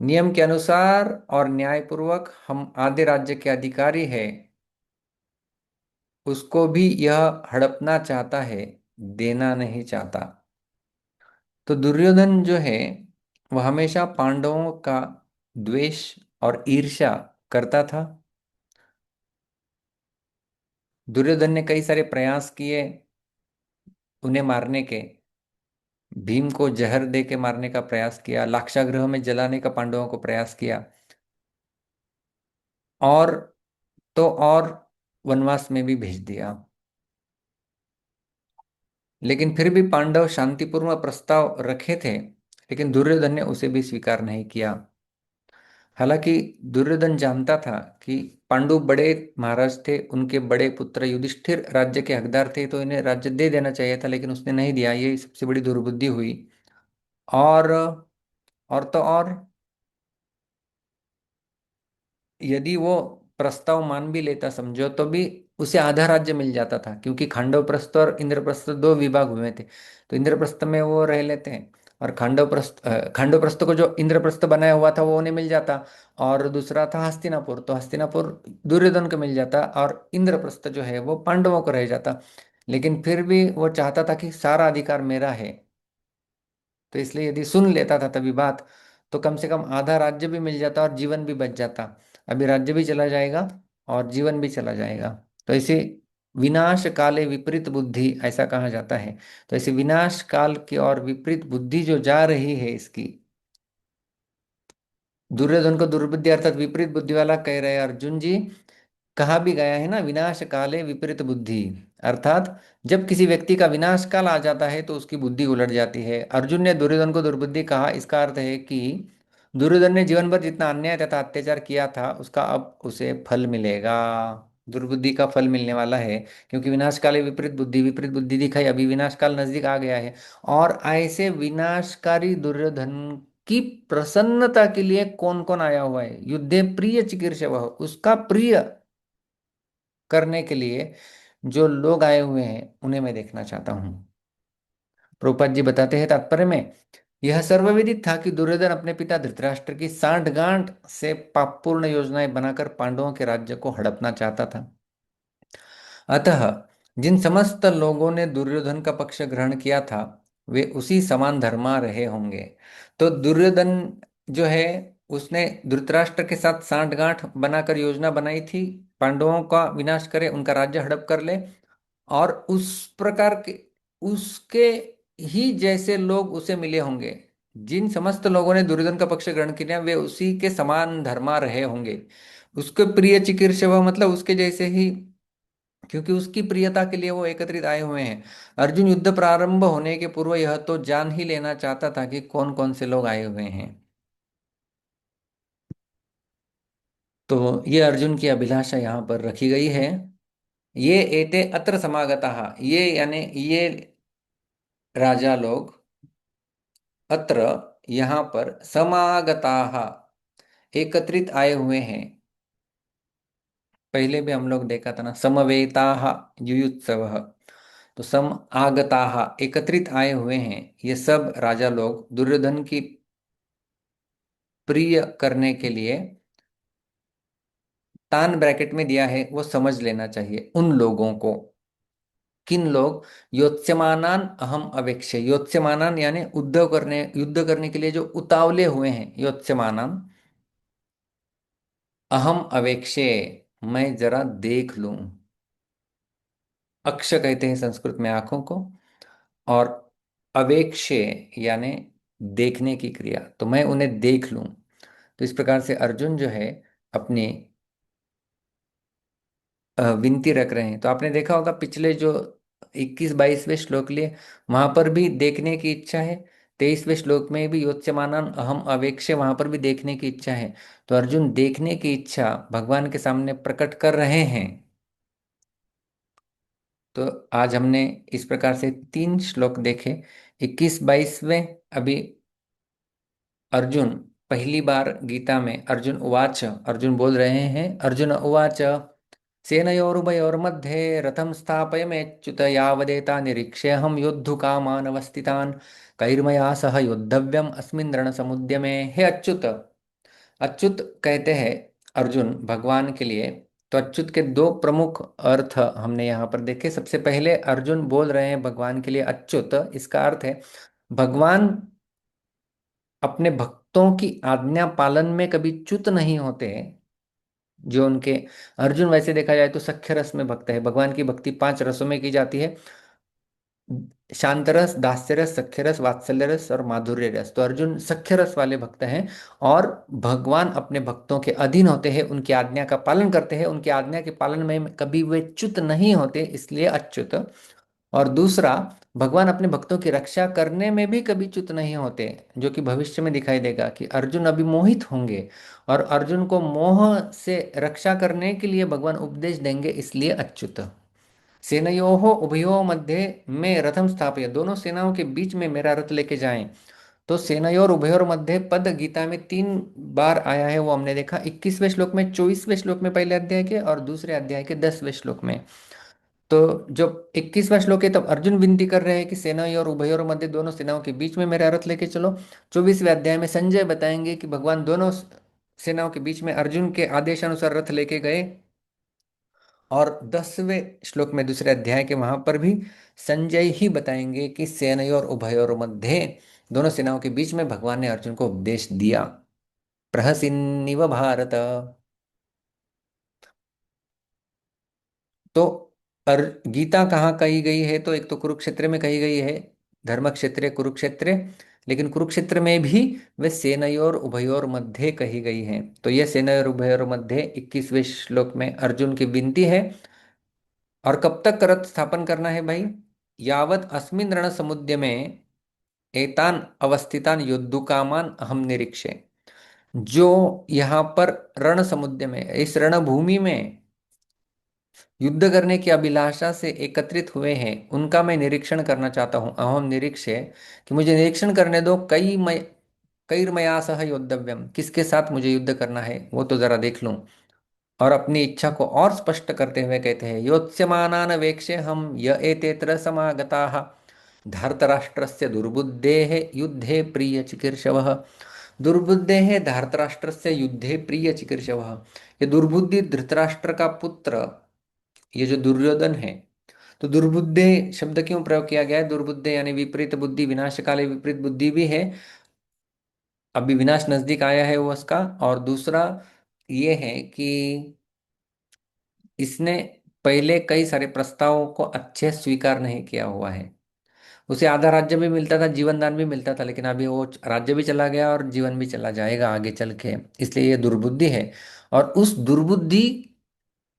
नियम के अनुसार और न्यायपूर्वक हम आधे राज्य के अधिकारी हैं, उसको भी यह हड़पना चाहता है, देना नहीं चाहता। तो दुर्योधन जो है वह हमेशा पांडवों का द्वेष और ईर्ष्या करता था। दुर्योधन ने कई सारे प्रयास किए उन्हें मारने के। भीम को जहर दे के मारने का प्रयास किया, लाक्षागृह में जलाने का पांडवों को प्रयास किया, और तो और वनवास में भी भेज दिया। लेकिन फिर भी पांडव शांतिपूर्ण प्रस्ताव रखे थे, लेकिन दुर्योधन ने उसे भी स्वीकार नहीं किया। हालांकि दुर्योधन जानता था कि पांडु बड़े महाराज थे, उनके बड़े पुत्र युधिष्ठिर राज्य के हकदार थे, तो इन्हें राज्य दे देना चाहिए था, लेकिन उसने नहीं दिया। ये सबसे बड़ी दुर्बुद्धि हुई। और तो और यदि वो प्रस्ताव मान भी लेता समझो, तो भी उसे आधा राज्य मिल जाता था, क्योंकि खांडव और इंद्रप्रस्थ दो विभाग हुए थे। तो इंद्रप्रस्थ में वो रह लेते हैं, और खांडव प्रस्थ को जो इंद्रप्रस्थ बनाया हुआ था वो उन्हें मिल जाता। और दूसरा था हस्तिनापुर, तो हस्तिनापुर दुर्योधन को मिल जाता, और इंद्रप्रस्थ जो है वो पांडवों को रह जाता। लेकिन फिर भी वो चाहता था कि सारा अधिकार मेरा है। तो इसलिए यदि सुन लेता था तभी बात, तो कम से कम आधा राज्य भी मिल जाता और जीवन भी बच जाता। अभी राज्य भी चला जाएगा और जीवन भी चला जाएगा। तो इसे विनाश काले विपरीत बुद्धि ऐसा कहा जाता है। तो ऐसे विनाश काल की और विपरीत बुद्धि जो जा रही है इसकी, दुर्योधन को दुर्बुद्धि अर्थात विपरीत बुद्धि वाला कह रहे हैं अर्जुन जी। कहा भी गया है ना, विनाश काले विपरीत बुद्धि, अर्थात जब किसी व्यक्ति का विनाश काल आ जाता है तो उसकी बुद्धि उलट जाती है। अर्जुन ने दुर्योधन को दुर्बुद्धि कहा, इसका अर्थ है कि दुर्योधन ने जीवन भर जितना अन्याय तथा अत्याचार किया था उसका अब उसे फल मिलेगा। दुर्बुद्धि का फल मिलने वाला है, क्योंकि विनाश काले विपरीत बुद्धि दिखाई, अभी विनाश काल नजदीक आ गया है। और ऐसे विनाशकारी दुर्योधन की प्रसन्नता के लिए कौन कौन आया हुआ है? युद्धे प्रिय चिकीर्षव, उसका प्रिय करने के लिए जो लोग आए हुए हैं उन्हें मैं देखना चाहता हूं। प्रभुपाद जी बताते हैं तात्पर्य में, यह सर्वविदित था कि दुर्योधन अपने पिता धृतराष्ट्र की सांठगांठ से पापपूर्ण योजनाएं बनाकर पांडवों के राज्य को हड़पना चाहता था। अतः जिन समस्त लोगों ने दुर्योधन का पक्ष ग्रहण किया था वे उसी समान धर्मा रहे होंगे। तो दुर्योधन जो है उसने धृतराष्ट्र के साथ सांठगांठ बनाकर योजना बनाई थी, पांडवों का विनाश करे, उनका राज्य हड़प कर ले। और उस प्रकार के उसके ही जैसे लोग उसे मिले होंगे। जिन समस्त लोगों ने दुर्योधन का पक्ष ग्रहण किया वे उसी के समान धर्मा रहे होंगे। उसके प्रिय चिकीर्षव मतलब उसके जैसे ही, क्योंकि उसकी प्रियता के लिए वो एकत्रित आए हुए हैं। अर्जुन युद्ध प्रारंभ होने के पूर्व यह तो जान ही लेना चाहता था कि कौन कौन से लोग आए हुए हैं। तो ये अर्जुन की अभिलाषा यहाँ पर रखी गई है। ये एते अत्र समागताः, ये यानी ये राजा लोग, अत्र यहाँ पर समागताः एकत्रित आए हुए हैं। पहले भी हम लोग देखा था ना, समवेताः युयुत्सवः। तो सम आगताः एकत्रित आए हुए हैं, ये सब राजा लोग दुर्योधन की प्रिय करने के लिए तान ब्रैकेट में दिया है, वो समझ लेना चाहिए उन लोगों को। किन लोग? योत्स्यमानान अहम अवेक्ष्य, योत्स्यमानान यानी युद्ध करने के लिए जो उतावले हुए हैं, योत्स्यमानान अहम अवेक्ष्य, मैं जरा देख लूं। अक्ष कहते हैं संस्कृत में आंखों को, और अवेक्ष्य यानी देखने की क्रिया, तो मैं उन्हें देख लूं। तो इस प्रकार से अर्जुन जो है अपनी विनती रख रहे हैं। तो आपने देखा होगा पिछले जो 21-22वें श्लोक लिए, वहां पर भी देखने की इच्छा है। 23वें श्लोक में भी योत्स्यमानन अहम अवेक्ष्य, वहां पर भी देखने की इच्छा है। तो अर्जुन देखने की इच्छा भगवान के सामने प्रकट कर रहे हैं। तो आज हमने इस प्रकार से 3 श्लोक देखे, 21-22वें। अभी अर्जुन पहली बार गीता में अर्जुन उवाच, अर्जुन बोल रहे हैं, अर्जुन उवाच सेनयोरुभयोर्मध्ये रथं स्थापयमेच्युत यावदेता निरीक्ष्यहं योद्धुकामानवस्थितान् कैर्मया सह योद्धव्यम अस्मिन् रणसमुद्यमे। हे अच्युत, अच्युत कहते हैं अर्जुन भगवान के लिए। तो अच्युत के 2 प्रमुख अर्थ हमने यहाँ पर देखे। सबसे पहले अर्जुन बोल रहे हैं भगवान के लिए अच्युत, इसका अर्थ है भगवान अपने भक्तों की आज्ञा पालन में कभी च्युत नहीं होते हैं। जो उनके अर्जुन वैसे देखा जाए तो सख्य रस में भक्त है। भगवान की भक्ति 5 रसों में की जाती है, शांत रस, दास्य रस, सख्य रस, वात्सल्य रस और माधुर्य रस। तो अर्जुन सख्य रस वाले भक्त हैं, और भगवान अपने भक्तों के अधीन होते हैं, उनकी आज्ञा का पालन करते हैं, उनकी आज्ञा के पालन में कभी वे च्युत नहीं होते, इसलिए अच्युत। और दूसरा, भगवान अपने भक्तों की रक्षा करने में भी कभी च्युत नहीं होते, जो कि भविष्य में दिखाई देगा कि अर्जुन अभी मोहित होंगे और अर्जुन को मोह से रक्षा करने के लिए भगवान उपदेश देंगे, इसलिए अच्युत। सेनयोः उभयोः मध्ये में रथम स्थापय, दोनों सेनाओं के बीच में मेरा रथ लेके जाएं। तो सेनयोर उभयोर मध्य पद गीता में 3 बार आया है, वो हमने देखा 21वें श्लोक में, 24वें श्लोक में पहले अध्याय के, और दूसरे अध्याय के 10वें श्लोक में। तो जो 21वां श्लोक है, तब अर्जुन विनती कर रहे हैं कि सेनायोर उभयोर मध्य, दोनों सेनाओं के बीच में मेरा रथ लेके चलो। 24वें अध्याय में संजय बताएंगे कि भगवान दोनों सेनाओं के बीच में अर्जुन के आदेशानुसार रथ लेके गए। और 10वें श्लोक में दूसरे अध्याय के, वहां पर भी संजय ही बताएंगे कि सेनयोर उभयोर मध्य, दोनों सेनाओं के बीच में भगवान ने अर्जुन को उपदेश दिया। प्रहसिन्निव भारत। तो गीता कहाँ कही गई है? तो एक तो कुरुक्षेत्र में कही गई है, धर्म क्षेत्र कुरुक्षेत्र, लेकिन कुरुक्षेत्र में भी वे सेनयोर उभयोर मध्य कही गई है। तो यह सेनयोर उभयोर मध्य 21वें श्लोक में अर्जुन की विनती है। और कब तक रथ स्थापन करना है भाई? यावत अस्मिन रण समुद्र में एतान अवस्थितान युद्धुकामान अहम निरीक्षे, जो यहाँ पर रण समुद्र में, इस रणभूमि में युद्ध करने की अभिलाषा से एकत्रित हुए हैं, उनका मैं निरीक्षण करना चाहता हूँ। अहम निरीक्षे, कि मुझे निरीक्षण करने दो। कई मया सह योद्धव्यम, किसके साथ मुझे युद्ध करना है वो तो जरा देख लूं। और अपनी इच्छा को और स्पष्ट करते हुए कहते हैं, योत्स्यमानान वेक्षे हम य एतेत्र समागताः धार्तराष्ट्रस्य दुर्बुद्धेः युद्धे प्रिय चिकीर्षवः। दुर्बुद्धेः धार्तराष्ट्रस्य युद्धे प्रिय चिकीर्षवः। ये दुर्बुद्धि धृतराष्ट्र का पुत्र, ये जो दुर्योधन है, तो दुर्बुद्धे शब्द क्यों प्रयोग किया गया है? दुर्बुद्धे यानी विपरीत बुद्धि, विनाश काले विपरीत बुद्धि भी है, अभी विनाश नजदीक आया है वो उसका। और दूसरा ये है कि इसने पहले कई सारे प्रस्तावों को अच्छे स्वीकार नहीं किया हुआ है। उसे आधा राज्य भी मिलता था, जीवन दान भी मिलता था, लेकिन अभी वो राज्य भी चला गया और जीवन भी चला जाएगा आगे चल के, इसलिए ये दुर्बुद्धि है। और उस दुर्बुद्धि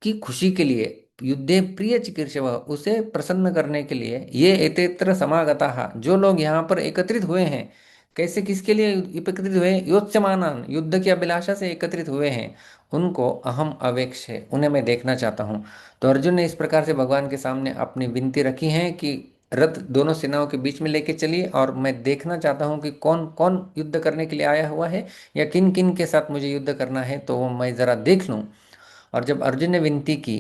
की खुशी के लिए, युद्धे प्रिय चिकीर्षव, उसे प्रसन्न करने के लिए, ये एतेत्र समागता, जो लोग यहाँ पर एकत्रित हुए हैं, कैसे, किसके लिए एकत्रित हुए? योत्स्यमानान, युद्ध की अभिलाषा से एकत्रित हुए हैं, उनको अहम अवेक्ष है, उन्हें मैं देखना चाहता हूँ। तो अर्जुन ने इस प्रकार से भगवान के सामने अपनी विनती रखी है कि रथ दोनों सेनाओं के बीच में लेके चलिए, और मैं देखना चाहता हूँ कि कौन कौन युद्ध करने के लिए आया हुआ है, या किन किन के साथ मुझे युद्ध करना है, तो वो मैं जरा देख लूँ। और जब अर्जुन ने विनती की,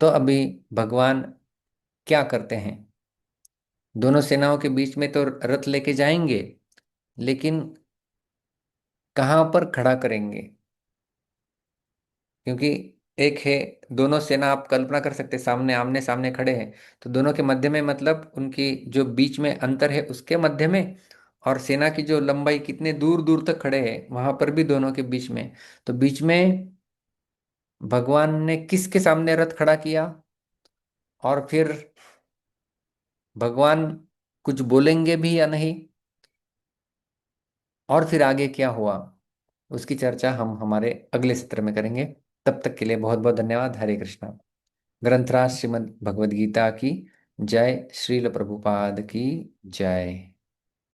तो अभी भगवान क्या करते हैं? दोनों सेनाओं के बीच में तो रथ लेके जाएंगे, लेकिन कहाँ पर खड़ा करेंगे? क्योंकि एक है, दोनों सेना आप कल्पना कर सकते, सामने आमने सामने खड़े हैं, तो दोनों के मध्य में, मतलब उनकी जो बीच में अंतर है उसके मध्य में, और सेना की जो लंबाई कितने दूर दूर तक खड़े हैं वहां पर भी दोनों के बीच में। तो बीच में भगवान ने किसके सामने रथ खड़ा किया? और फिर भगवान कुछ बोलेंगे भी या नहीं? और फिर आगे क्या हुआ, उसकी चर्चा हम हमारे अगले सत्र में करेंगे। तब तक के लिए बहुत बहुत धन्यवाद। हरे कृष्णा। ग्रंथराज श्रीमद् भगवद गीता की जय, श्रील प्रभुपाद की जय।